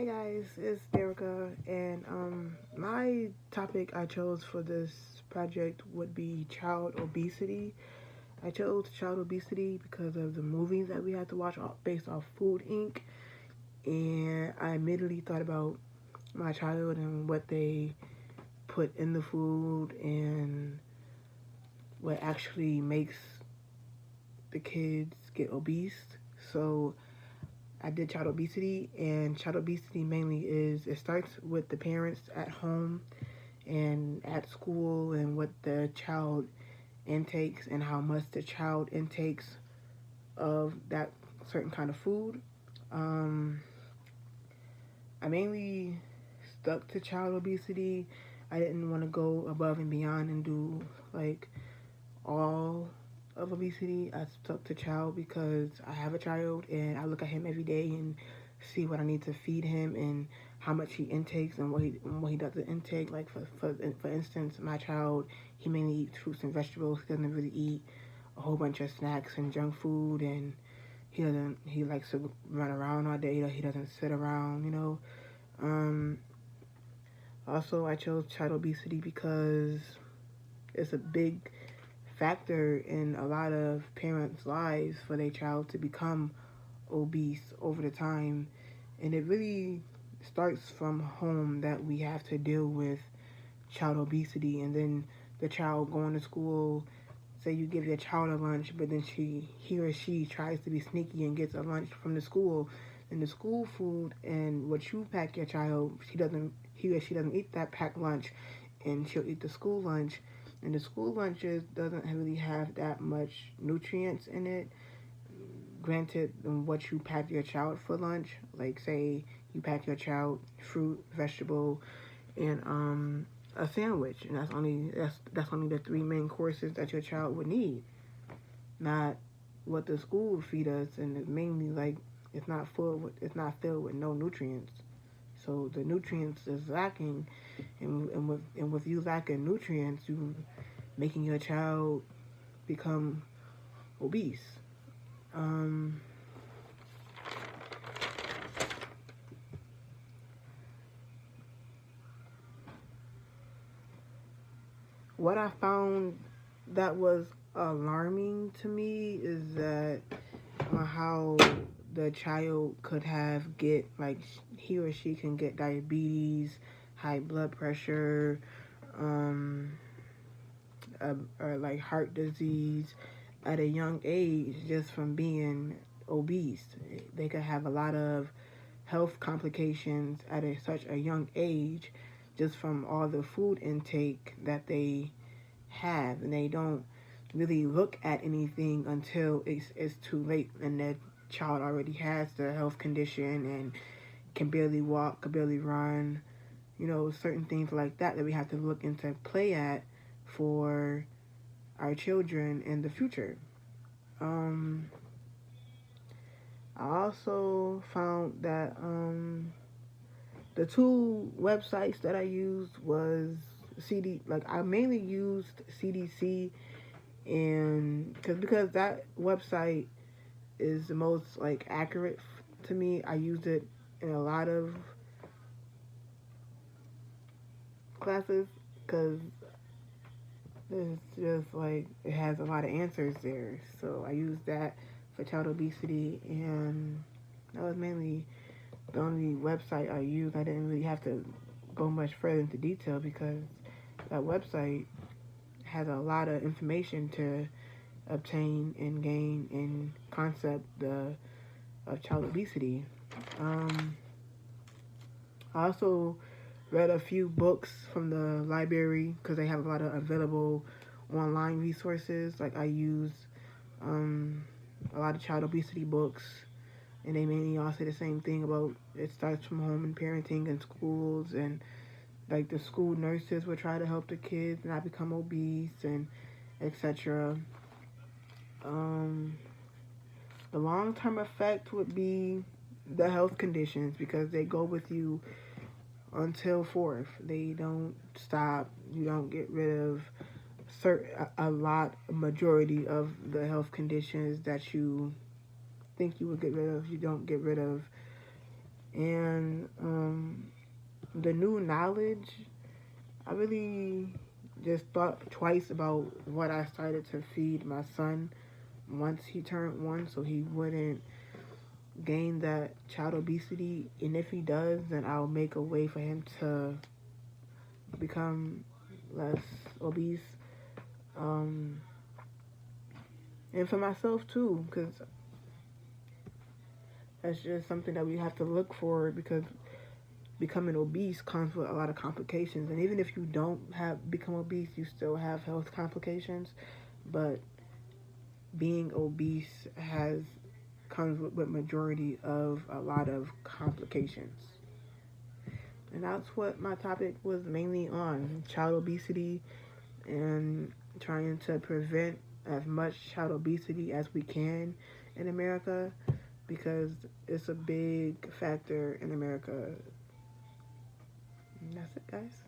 Hey guys, it's Erica, and my topic I chose for this project would be child obesity. I chose child obesity because of the movies that we had to watch based off Food Inc. And I immediately thought about my child and what they put in the food and what actually makes the kids get obese. So I did child obesity, and child obesity mainly it starts with the parents at home and at school and what the child intakes and how much the child intakes of that certain kind of food. Um, I mainly stuck to child obesity. I didn't want to go above and beyond and do like all of obesity. I stuck to child because I have a child and I look at him every day and see what I need to feed him and how much he intakes and what he doesn't intake. Like for instance, my child, he mainly eats fruits and vegetables. He doesn't really eat a whole bunch of snacks and junk food, and he likes to run around all day. He doesn't sit around. Um, Also, I chose child obesity because it's a big factor in a lot of parents' lives for their child to become obese over the time. And it really starts from home that we have to deal with child obesity, and then the child going to school. Say you give your child a lunch, but then he or she tries to be sneaky and gets a lunch from the school. And the school food and what you pack your child, he or she doesn't eat that packed lunch, and she'll eat the school lunch. And the school lunches doesn't really have that much nutrients in it. Granted, what you pack your child for lunch, like say you pack your child fruit, vegetable, and a sandwich, and that's only the three main courses that your child would need, not what the school would feed us, and it's mainly like it's not filled with no nutrients. So the nutrients is lacking, and with you lacking nutrients, you making your child become obese. Um, what I found that was alarming to me is that how the child could get like he or she can get diabetes, high blood pressure, um, or like heart disease at a young age just from being obese. They could have a lot of health complications at such a young age just from all the food intake that they have, and they don't really look at anything until it's too late and that child already has the health condition and can barely walk, can barely run, certain things like that we have to look into play at for our children in the future. Um, I also found that the two websites that I used was like I mainly used CDC, and because that website is the most like accurate to me. I used it in a lot of classes because it's just like it has a lot of answers there. So I used that for child obesity, and that was mainly the only website I used. I didn't really have to go much further into detail because that website has a lot of information to obtain and gain in concept of child obesity. Um, I also read a few books from the library because they have a lot of available online resources. Like I use um, a lot of child obesity books, and they mainly all say the same thing about it starts from home and parenting and schools, and like the school nurses will try to help the kids not become obese and etc. Um, the long term effect would be the health conditions because they go with you until fourth. They don't stop. You don't get rid of a majority of the health conditions that you think you would get rid of. You don't get rid of And the new knowledge, I really just thought twice about what I started to feed my son once he turned 1, so he wouldn't gain that child obesity. And if he does, then I'll make a way for him to become less obese. Um, and for myself too, because that's just something that we have to look for, because becoming obese comes with a lot of complications. And even if you don't have become obese, you still have health complications. But being obese comes with majority of a lot of complications. And that's what my topic was mainly on: child obesity, and trying to prevent as much child obesity as we can in America, because it's a big factor in America. And that's it, guys.